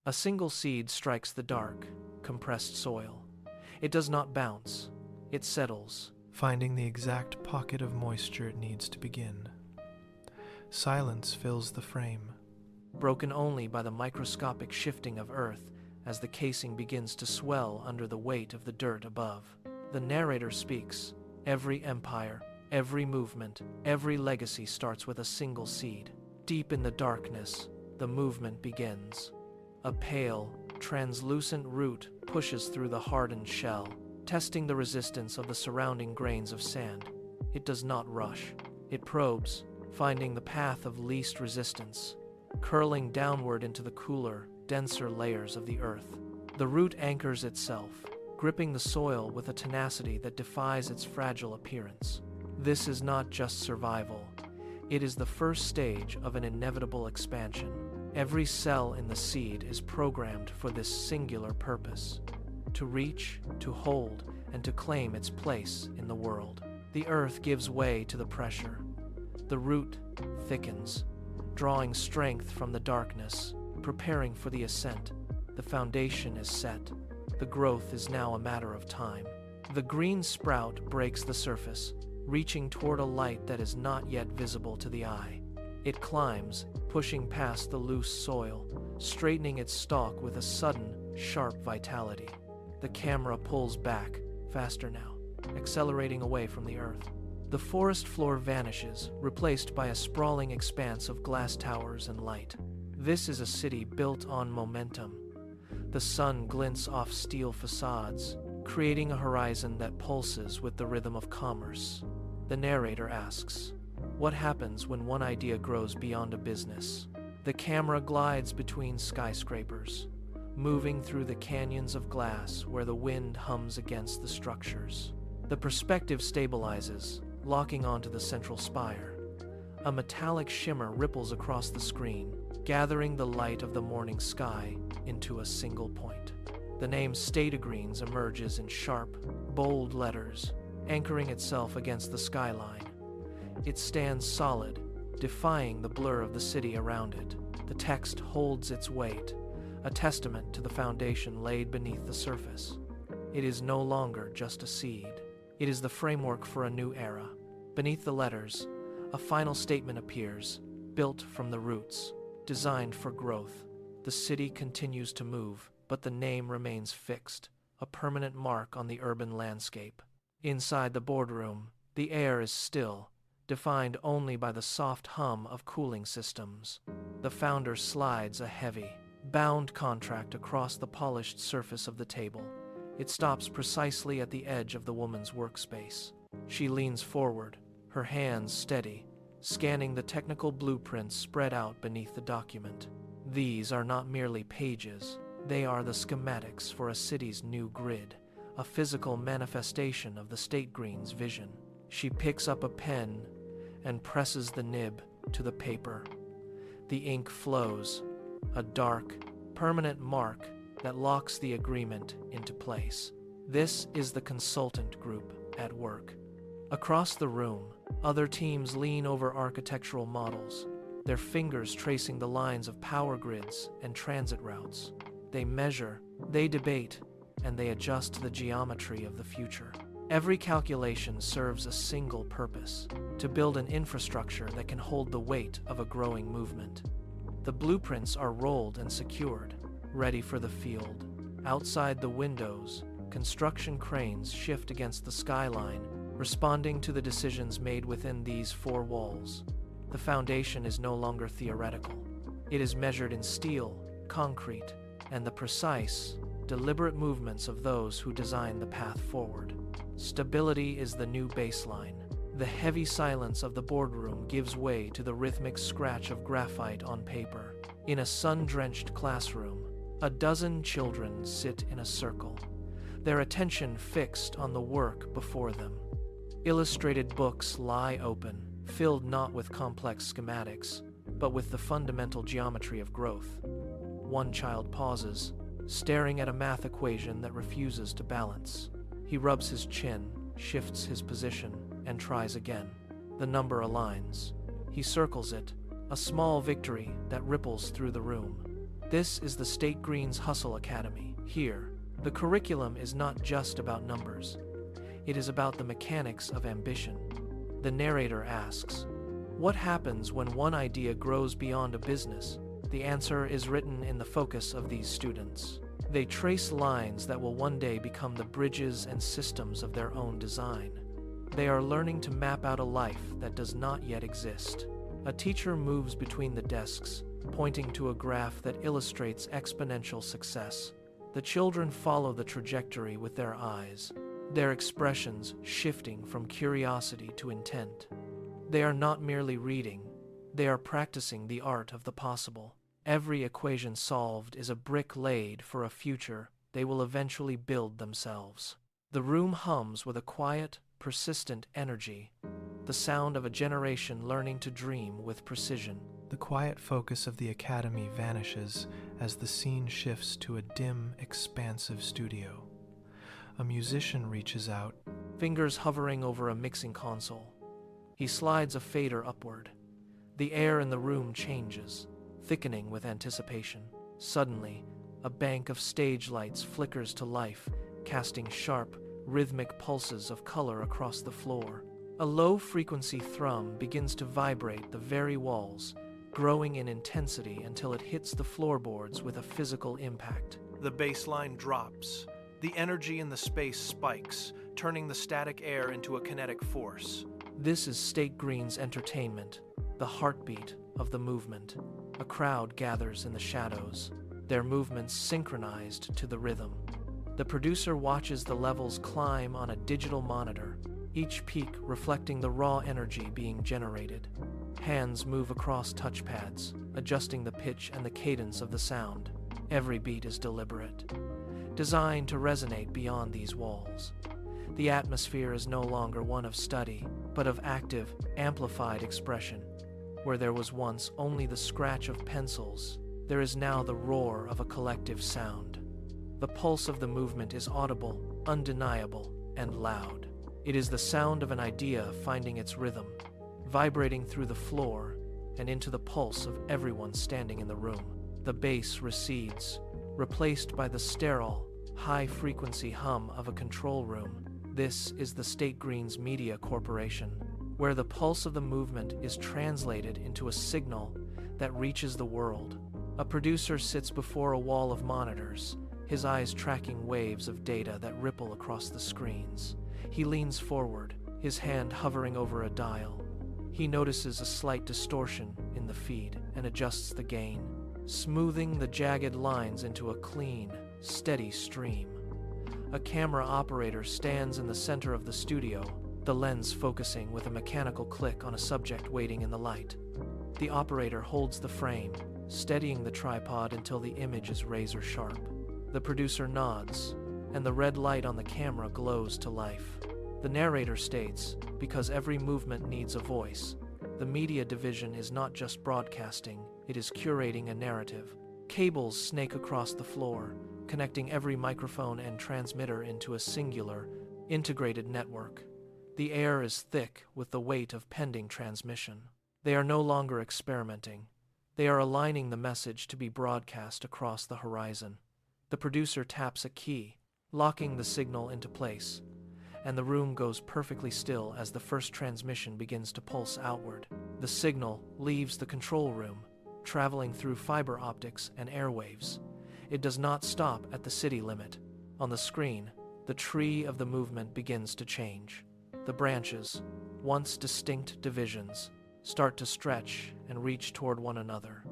A single seed strikes the dark, compressed soil. It does not bounce. It settles, finding the exact pocket of moisture it needs to begin. Silence fills the frame, broken only by the microscopic shifting of earth as the casing begins to swell under the weight of the dirt above. The narrator speaks. Every empire, every movement, every legacy starts with a single seed. Deep in the darkness, the movement begins. A pale, translucent root pushes through the hardened shell, testing the resistance of the surrounding grains of sand. It does not rush. It probes, finding the path of least resistance, curling downward into the cooler, denser layers of the earth. The root anchors itself, gripping the soil with a tenacity that defies its fragile appearance. This is not just survival. It is the first stage of an inevitable expansion. Every cell in the seed is programmed for this singular purpose: to reach, to hold, and to claim its place in the world. The earth gives way to the pressure. The root thickens, drawing strength from the darkness, preparing for the ascent. The foundation is set. The growth is now a matter of time. The green sprout breaks the surface, reaching toward a light that is not yet visible to the eye. It climbs, pushing past the loose soil, straightening its stalk with a sudden, sharp vitality. The camera pulls back, faster now, accelerating away from the earth. The forest floor vanishes, replaced by a sprawling expanse of glass towers and light. This is a city built on momentum. The sun glints off steel facades, creating a horizon that pulses with the rhythm of commerce. The narrator asks, what happens when one idea grows beyond a business? The camera glides between skyscrapers, moving through the canyons of glass where the wind hums against the structures. The perspective stabilizes, locking onto the central spire. A metallic shimmer ripples across the screen, gathering the light of the morning sky into a single point. The name STATEGREENS emerges in sharp, bold letters, anchoring itself against the skyline. It stands solid, defying the blur of the city around it. The text holds its weight, a testament to the foundation laid beneath the surface. It is no longer just a seed. It is the framework for a new era. Beneath the letters, a final statement appears, built from the roots, designed for growth. The city continues to move, but the name remains fixed, a permanent mark on the urban landscape. Inside the boardroom, the air is still, defined only by the soft hum of cooling systems. The founder slides a heavy, bound contract across the polished surface of the table. It stops precisely at the edge of the woman's workspace. She leans forward, her hands steady, scanning the technical blueprints spread out beneath the document. These are not merely pages. They are the schematics for a city's new grid, a physical manifestation of the STATEGREENS vision. She picks up a pen and presses the nib to the paper. The ink flows, a dark, permanent mark that locks the agreement into place. This is the consultant group at work. Across the room, other teams lean over architectural models, their fingers tracing the lines of power grids and transit routes. They measure, they debate, and they adjust the geometry of the future. Every calculation serves a single purpose: to build an infrastructure that can hold the weight of a growing movement. The blueprints are rolled and secured, ready for the field. Outside the windows, construction cranes shift against the skyline, responding to the decisions made within these four walls. The foundation is no longer theoretical. It is measured in steel, concrete, and the precise, deliberate movements of those who design the path forward. Stability is the new baseline. The heavy silence of the boardroom gives way to the rhythmic scratch of graphite on paper. In a sun-drenched classroom, a dozen children sit in a circle, their attention fixed on the work before them. Illustrated books lie open, filled not with complex schematics, but with the fundamental geometry of growth. One child pauses, staring at a math equation that refuses to balance. He rubs his chin, shifts his position, and tries again. The number aligns. He circles it, a small victory that ripples through the room. This is the STATEGREENS Hustle Academy. Here, the curriculum is not just about numbers. It is about the mechanics of ambition. The narrator asks, what happens when one idea grows beyond a business? The answer is written in the focus of these students. They trace lines that will one day become the bridges and systems of their own design. They are learning to map out a life that does not yet exist. A teacher moves between the desks, pointing to a graph that illustrates exponential success. The children follow the trajectory with their eyes, their expressions shifting from curiosity to intent. They are not merely reading, they are practicing the art of the possible. Every equation solved is a brick laid for a future they will eventually build themselves. The room hums with a quiet, persistent energy, the sound of a generation learning to dream with precision. The quiet focus of the academy vanishes as the scene shifts to a dim, expansive studio. A musician reaches out, fingers hovering over a mixing console. He slides a fader upward. The air in the room changes, thickening with anticipation. Suddenly, a bank of stage lights flickers to life, casting sharp, rhythmic pulses of color across the floor. A low-frequency thrum begins to vibrate the very walls, growing in intensity until it hits the floorboards with a physical impact. The bass line drops. The energy in the space spikes, turning the static air into a kinetic force. This is STATEGREENS entertainment, the heartbeat of the movement. A crowd gathers in the shadows, their movements synchronized to the rhythm. The producer watches the levels climb on a digital monitor, each peak reflecting the raw energy being generated. Hands move across touchpads, adjusting the pitch and the cadence of the sound. Every beat is deliberate, designed to resonate beyond these walls. The atmosphere is no longer one of study, but of active, amplified expression. Where there was once only the scratch of pencils, there is now the roar of a collective sound. The pulse of the movement is audible, undeniable, and loud. It is the sound of an idea finding its rhythm, vibrating through the floor and into the pulse of everyone standing in the room. The bass recedes, replaced by the sterile, high-frequency hum of a control room. This is the STATEGREENS Media Corporation, where the pulse of the movement is translated into a signal that reaches the world. A producer sits before a wall of monitors, his eyes tracking waves of data that ripple across the screens. He leans forward, his hand hovering over a dial. He notices a slight distortion in the feed and adjusts the gain, smoothing the jagged lines into a clean, steady stream. A camera operator stands in the center of the studio, the lens focusing with a mechanical click on a subject waiting in the light. The operator holds the frame, steadying the tripod until the image is razor sharp. The producer nods, and the red light on the camera glows to life. The narrator states, because every movement needs a voice, the media division is not just broadcasting, it is curating a narrative. Cables snake across the floor, connecting every microphone and transmitter into a singular, integrated network. The air is thick with the weight of pending transmission. They are no longer experimenting. They are aligning the message to be broadcast across the horizon. The producer taps a key, locking the signal into place, and the room goes perfectly still as the first transmission begins to pulse outward. The signal leaves the control room, traveling through fiber optics and airwaves. It does not stop at the city limit. On the screen, the tree of the movement begins to change. The branches, once distinct divisions, start to stretch and reach toward one another.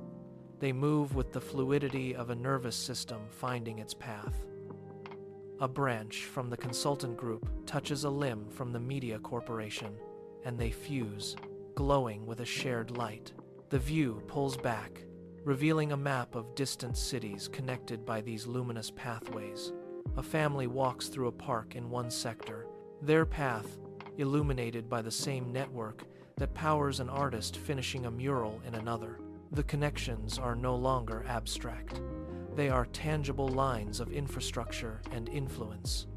They move with the fluidity of a nervous system finding its path. A branch from the consultant group touches a limb from the media corporation, and they fuse, glowing with a shared light. The view pulls back, revealing a map of distant cities connected by these luminous pathways. A family walks through a park in one sector, their path illuminated by the same network that powers an artist finishing a mural in another. The connections are no longer abstract. They are tangible lines of infrastructure and influence.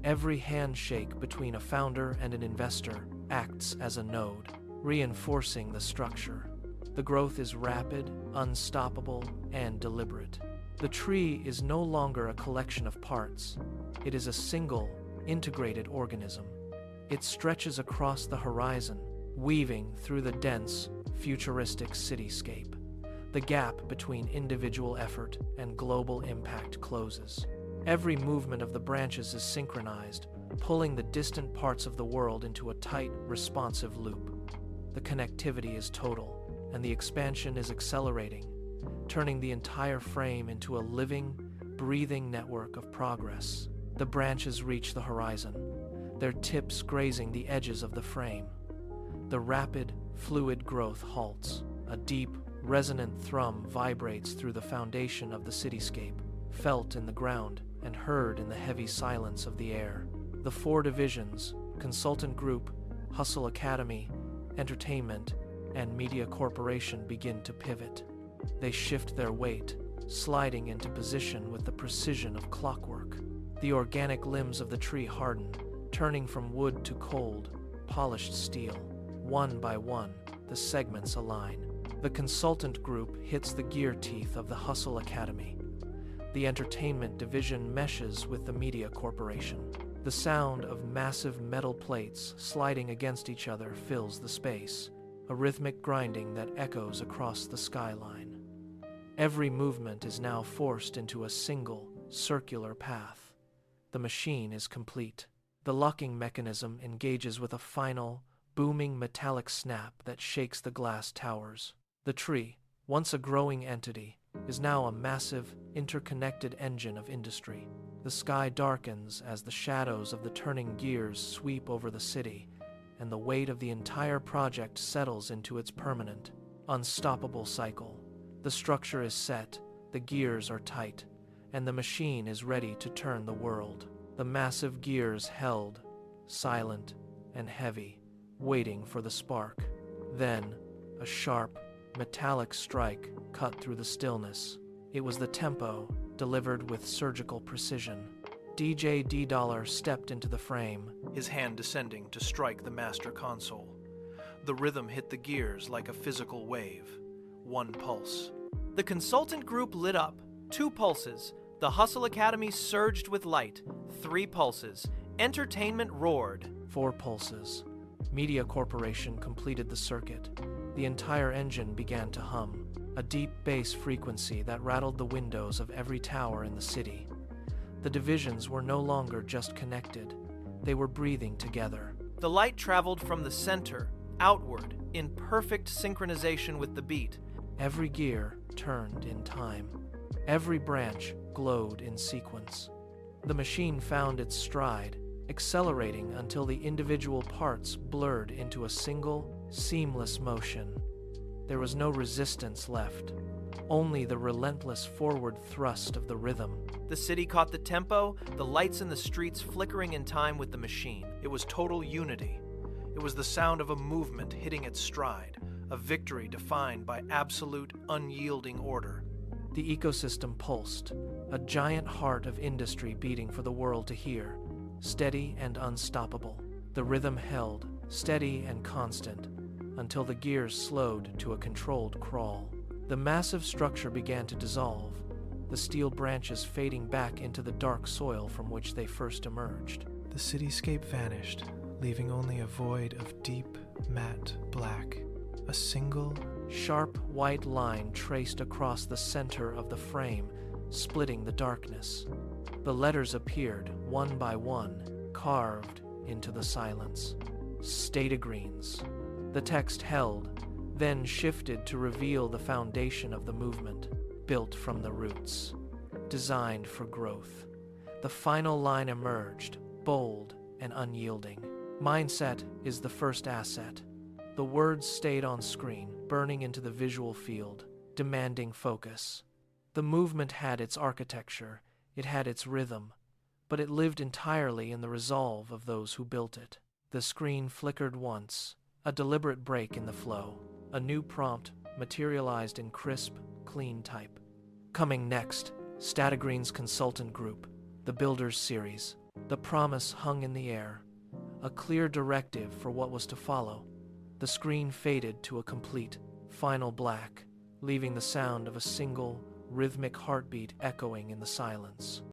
Every handshake between a founder and an investor acts as a node, reinforcing the structure. The growth is rapid, unstoppable, and deliberate. The tree is no longer a collection of parts. It is a single, integrated organism. It stretches across the horizon, weaving through the dense, futuristic cityscape. The gap between individual effort and global impact closes. Every movement of the branches is synchronized, pulling the distant parts of the world into a tight, responsive loop. The connectivity is total, and the expansion is accelerating, turning the entire frame into a living, breathing network of progress. The branches reach the horizon, their tips grazing the edges of the frame. The rapid, fluid growth halts. A deep, resonant thrum vibrates through the foundation of the cityscape, felt in the ground and heard in the heavy silence of the air. The 4 divisions, Consultant Group, Hustle Academy, Entertainment, and Media Corporation begin to pivot. They shift their weight, sliding into position with the precision of clockwork. The organic limbs of the tree harden, turning from wood to cold, polished steel. One by one, the segments align. The Consultant Group hits the gear teeth of the Hustle Academy. The Entertainment Division meshes with the Media Corporation. The sound of massive metal plates sliding against each other fills the space, a rhythmic grinding that echoes across the skyline. Every movement is now forced into a single, circular path. The machine is complete. The locking mechanism engages with a final, booming metallic snap that shakes the glass towers. The tree, once a growing entity, is now a massive, interconnected engine of industry. The sky darkens as the shadows of the turning gears sweep over the city, and the weight of the entire project settles into its permanent, unstoppable cycle. The structure is set, the gears are tight, and the machine is ready to turn the world. The massive gears held, silent and heavy, waiting for the spark. Then, a sharp, metallic strike cut through the stillness. It was the tempo, delivered with surgical precision. DJ D-Dollar stepped into the frame, his hand descending to strike the master console. The rhythm hit the gears like a physical wave. 1 pulse. The Consultant Group lit up. 2 pulses. The Hustle Academy surged with light. 3 pulses. Entertainment roared. 4 pulses. Media Corporation completed the circuit. The entire engine began to hum, a deep bass frequency that rattled the windows of every tower in the city. The divisions were no longer just connected. They were breathing together. The light traveled from the center, outward, in perfect synchronization with the beat. Every gear turned in time. Every branch glowed in sequence. The machine found its stride, accelerating until the individual parts blurred into a single, seamless motion. There was no resistance left, only the relentless forward thrust of the rhythm. The city caught the tempo, the lights in the streets flickering in time with the machine. It was total unity. It was the sound of a movement hitting its stride, a victory defined by absolute, unyielding order. The ecosystem pulsed, a giant heart of industry beating for the world to hear, steady and unstoppable. The rhythm held, steady and constant, until the gears slowed to a controlled crawl. The massive structure began to dissolve, the steel branches fading back into the dark soil from which they first emerged. The cityscape vanished, leaving only a void of deep, matte black. A single, sharp white line traced across the center of the frame, splitting the darkness. The letters appeared, one by one, carved into the silence. STATEGREENS. The text held, then shifted to reveal the foundation of the movement, built from the roots, designed for growth. The final line emerged, bold and unyielding. Mindset is the first asset. The words stayed on screen, burning into the visual field, demanding focus. The movement had its architecture, it had its rhythm, but it lived entirely in the resolve of those who built it. The screen flickered once, a deliberate break in the flow. A new prompt materialized in crisp, clean type. Coming next, STATEGREENS Consultant Group, the Builders Series. The promise hung in the air, a clear directive for what was to follow. The screen faded to a complete, final black, leaving the sound of a single, rhythmic heartbeat echoing in the silence.